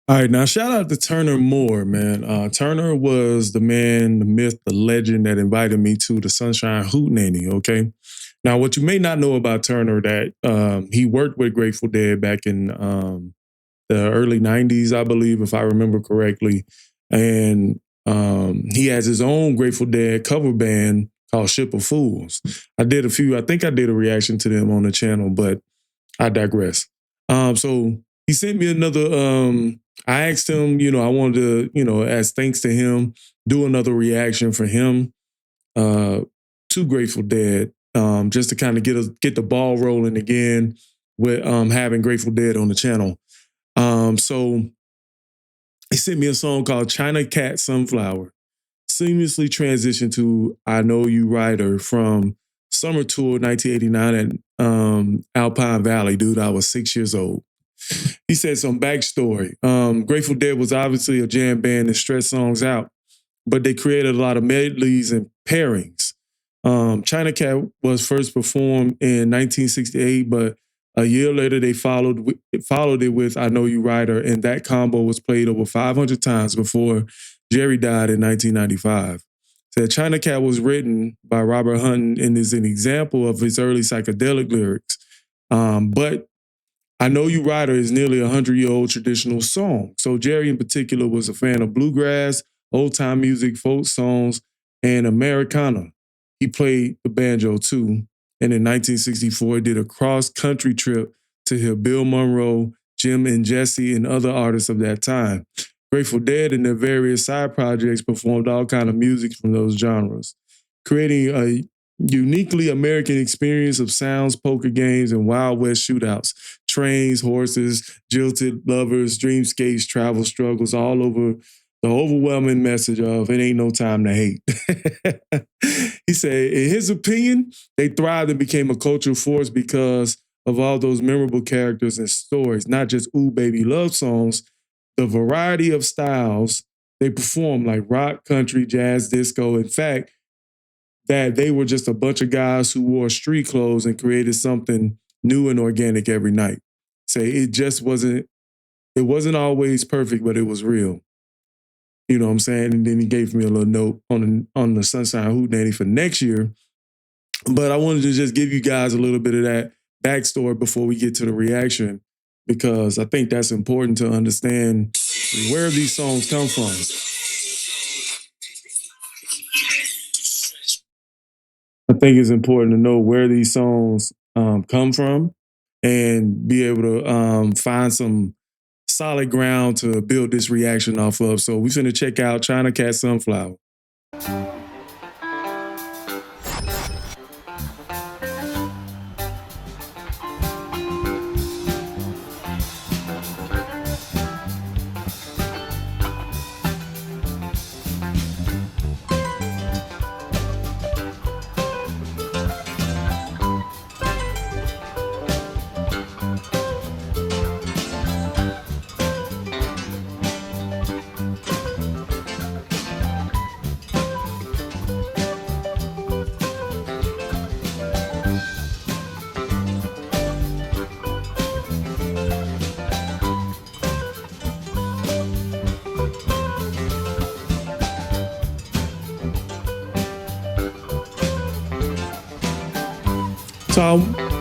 All right, now shout out to Turner Moore, man. Turner was the man, the myth, the legend that invited me to the Sunshine Hootenanny. Okay, now what you may not know about Turner that he worked with Grateful Dead back in the early '90s, I believe, if I remember correctly, and he has his own Grateful Dead cover band called Ship of Fools. I think I did a reaction to them on the channel, but I digress. So he sent me another. I asked him, I wanted to, as thanks to him, do another reaction for him uh, to Grateful Dead, just to kind of get the ball rolling again with having Grateful Dead on the channel. So he sent me a song called China Cat Sunflower, seamlessly transitioned to I Know You Rider from Summer Tour 1989 at Alpine Valley. Dude, I was 6 years old. He said some backstory. Grateful Dead was obviously a jam band that stretched songs out, but they created a lot of medleys and pairings. China Cat was first performed in 1968, but a year later they followed it with I Know You Rider, and that combo was played over 500 times before Jerry died in 1995. Said China Cat was written by Robert Hunt and is an example of his early psychedelic lyrics. But I Know You Rider is nearly a 100-year-old traditional song. So Jerry in particular was a fan of bluegrass, old-time music, folk songs, and Americana. He played the banjo too. And in 1964, did a cross-country trip to hear Bill Monroe, Jim and Jesse, and other artists of that time. Grateful Dead and their various side projects performed all kinds of music from those genres, creating a uniquely American experience of sounds, poker games, and Wild West shootouts. Trains, horses, jilted lovers, dreamscapes, travel struggles, all over the overwhelming message of it ain't no time to hate. He said, in his opinion, they thrived and became a cultural force because of all those memorable characters and stories, not just ooh baby love songs, the variety of styles they performed like rock, country, jazz, disco. In fact, that they were just a bunch of guys who wore street clothes and created something new and organic every night. Say it wasn't always perfect, but it was real. You know what I'm saying? And then he gave me a little note on the Sunshine Hootenanny for next year. But I wanted to just give you guys a little bit of that backstory before we get to the reaction, because I think that's important to understand where these songs come from. I think it's important to know where these songs come from and be able to find some solid ground to build this reaction off of. So we're going to check out China Cat Sunflower.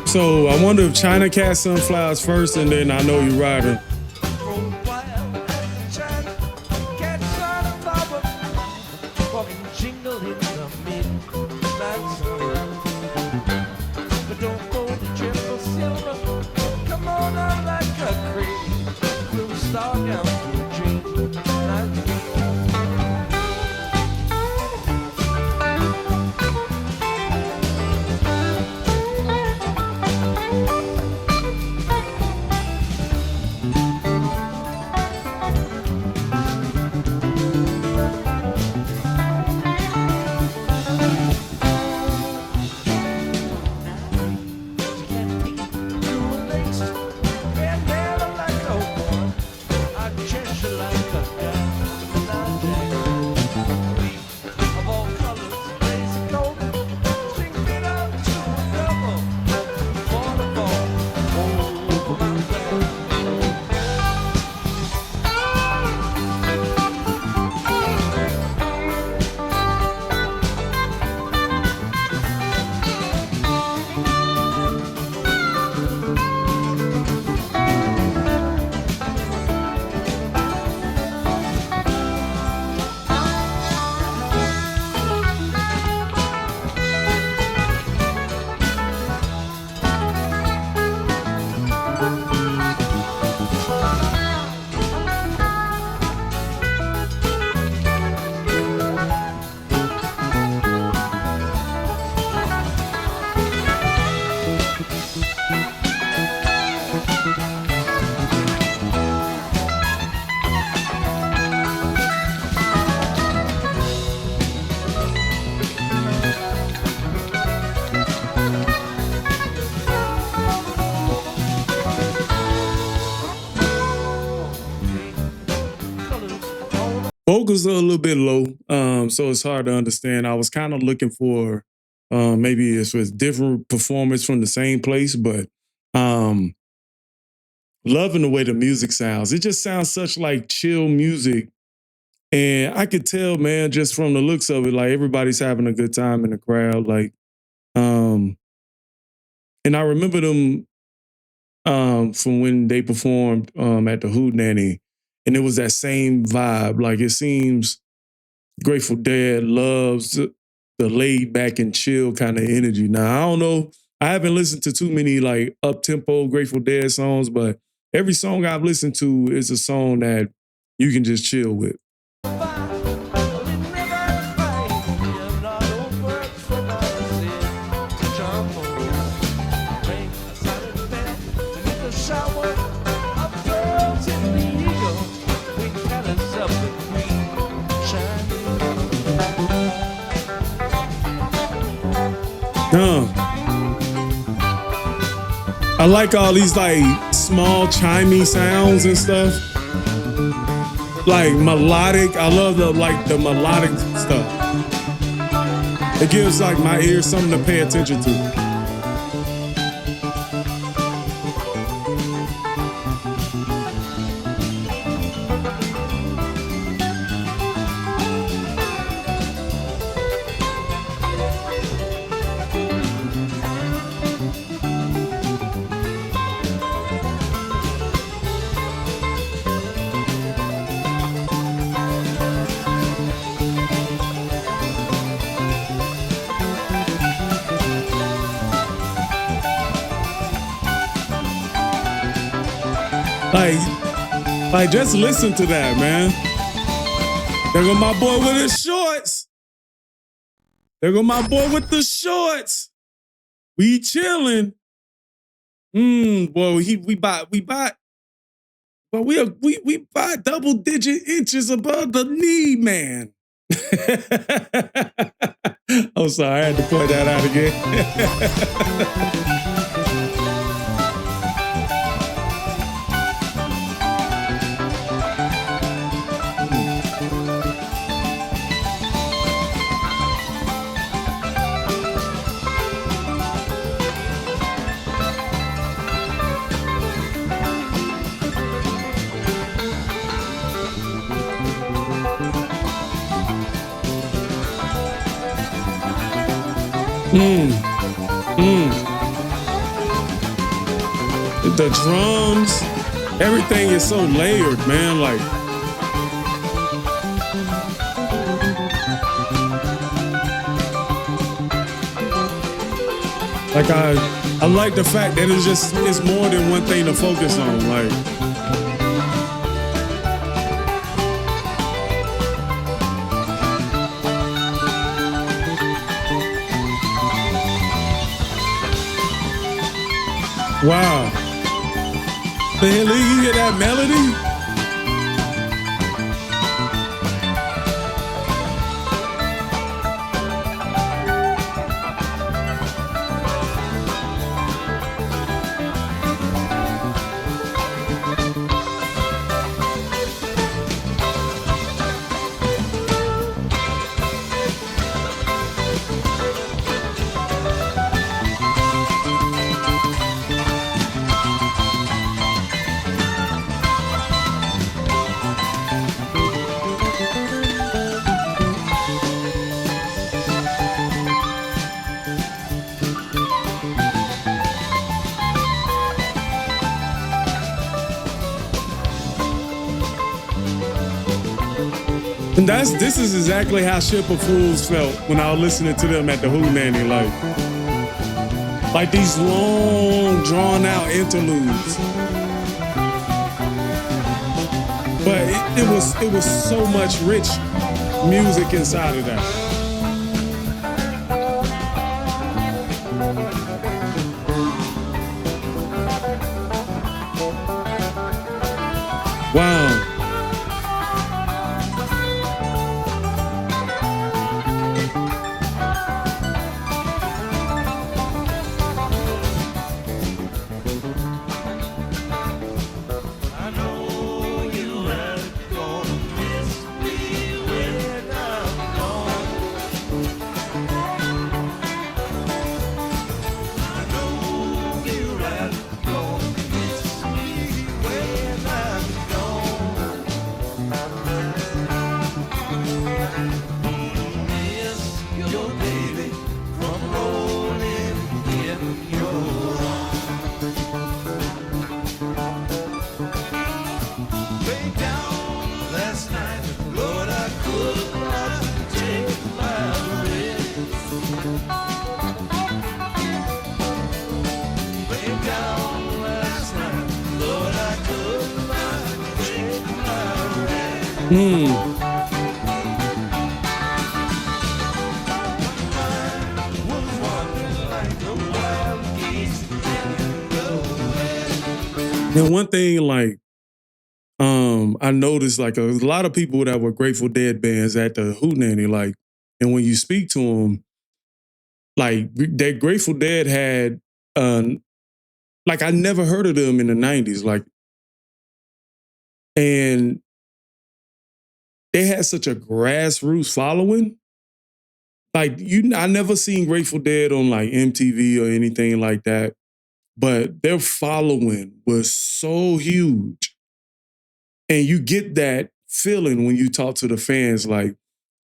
So I wonder if China Cat Sunflowers first and then I Know You Rider. Vocals are a little bit low, so it's hard to understand. I was kind of looking for maybe it's with different performance from the same place, but um, loving the way the music sounds. It just sounds such like chill music, and I could tell, man, just from the looks of it, like everybody's having a good time in the crowd. Like, um, and I remember them from when they performed at the Hootenanny, and it was that same vibe. Like it seems Grateful Dead loves the laid back and chill kind of energy. Now, I don't know. I haven't listened to too many like up tempo Grateful Dead songs, but every song I've listened to is a song that you can just chill with. I like all these like small chimey sounds and stuff. Like melodic. I love the melodic stuff. It gives like my ears something to pay attention to. Like, just listen to that, man. There go my boy with his shorts. There go my boy with the shorts. We chilling. Boy, we buy double digit inches above the knee, man. I'm sorry, I had to point that out again. The drums, everything is so layered, man. Like I like the fact that it's more than one thing to focus on. Like wow. The hell, you hear that melody? And this is exactly how Ship of Fools felt when I was listening to them at the Hootenanny, like these long, drawn out interludes. But it was so much rich music inside of that. Wow. And one thing, like, I noticed, like, a lot of people that were Grateful Dead bands at the Hootenanny, like, and when you speak to them, like, that Grateful Dead had, like, I never heard of them in the 90s, like, and they had such a grassroots following. Like, I never seen Grateful Dead on, like, MTV or anything like that, but their following was so huge. And you get that feeling when you talk to the fans. Like,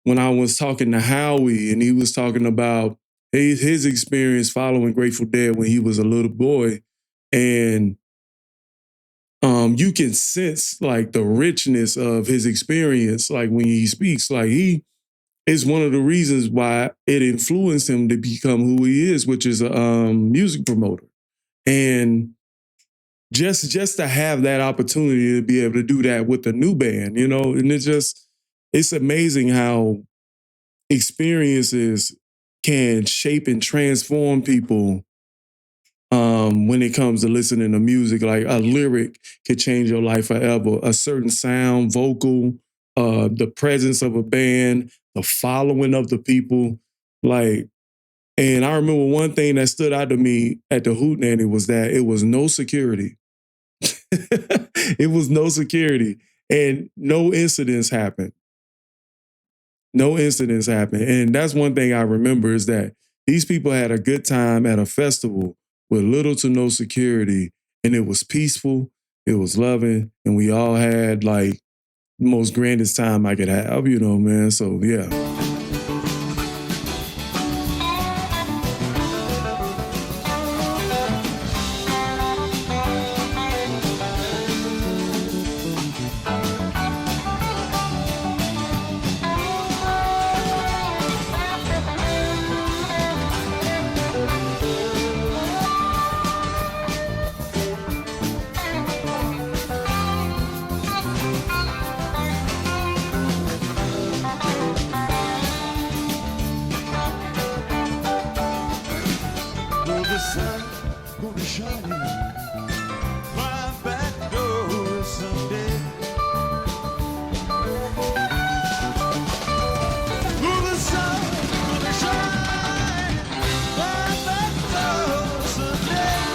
when I was talking to Howie and he was talking about his experience following Grateful Dead when he was a little boy, and you can sense, like, the richness of his experience. Like, when he speaks, like, he is one of the reasons why it influenced him to become who he is, which is a music promoter. And just to have that opportunity to be able to do that with a new band, you know, and it's amazing how experiences can shape and transform people when it comes to listening to music. Like, a lyric could change your life forever. A certain sound, vocal, the presence of a band, the following of the people. Like, and I remember one thing that stood out to me at the Hootenanny was that it was no security. It was no security, and no incidents happened. No incidents happened. And that's one thing I remember, is that these people had a good time at a festival with little to no security, and it was peaceful, it was loving, and we all had, like, the most grandest time I could have, you know, man. So, yeah.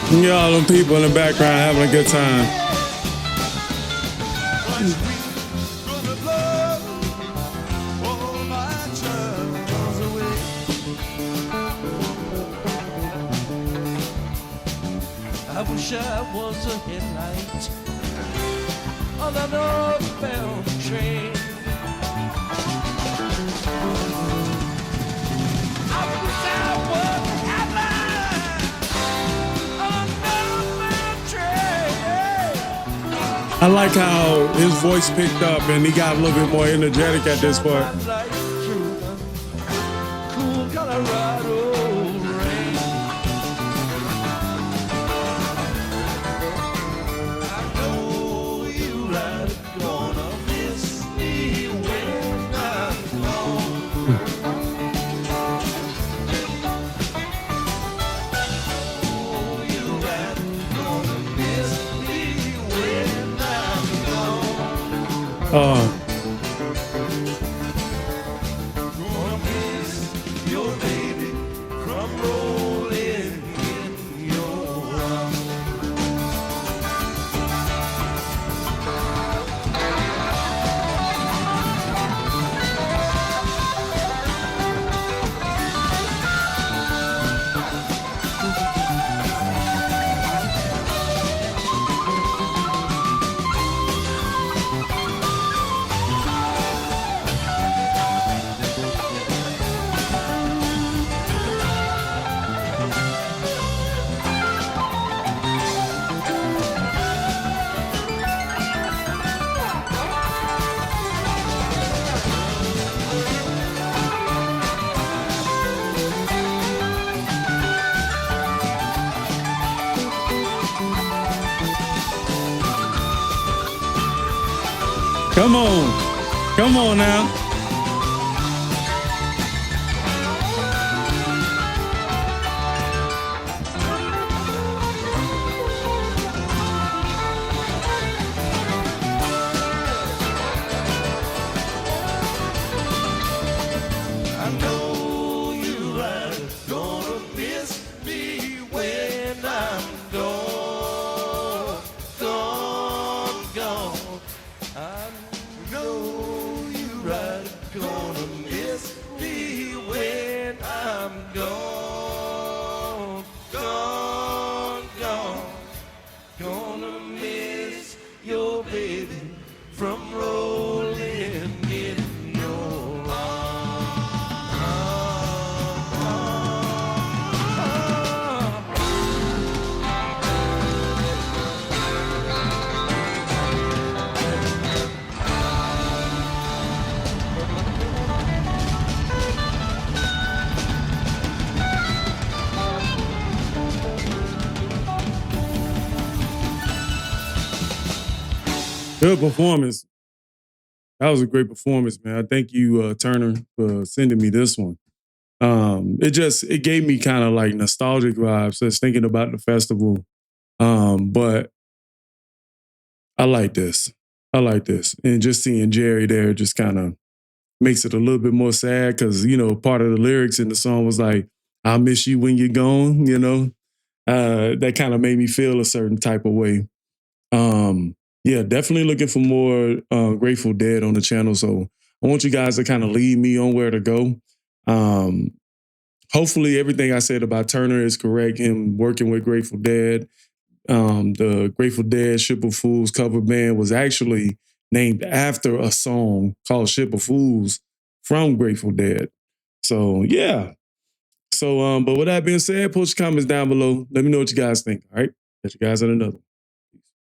Y'all, them people in the background having a good time. I wish I was a headlight on a northbound train. I wish I was a headlight on a northbound train. I like how his voice picked up and he got a little bit more energetic at this point. Cool Colorado. Come on. Come on now. I know you right, gonna miss me when I'm gone, gone, gone. I know you right, gonna miss me when I'm gone, gone, gone. Gonna miss your baby from rolling in your Good performance. That was a great performance, man. I thank you, Turner, for sending me this one. It gave me kind of like nostalgic vibes, just thinking about the festival. But I like this. I like this. And just seeing Jerry there just kind of makes it a little bit more sad because, part of the lyrics in the song was like, I'll miss you when you're gone. That kind of made me feel a certain type of way. Yeah, definitely looking for more Grateful Dead on the channel. So I want you guys to kind of lead me on where to go. Um, Hopefully everything I said about Turner is correct. Him working with Grateful Dead. The Grateful Dead Ship of Fools cover band was actually named after a song called Ship of Fools from Grateful Dead. So yeah. So but with that being said, post your comments down below. Let me know what you guys think. All right. Catch you guys in another one.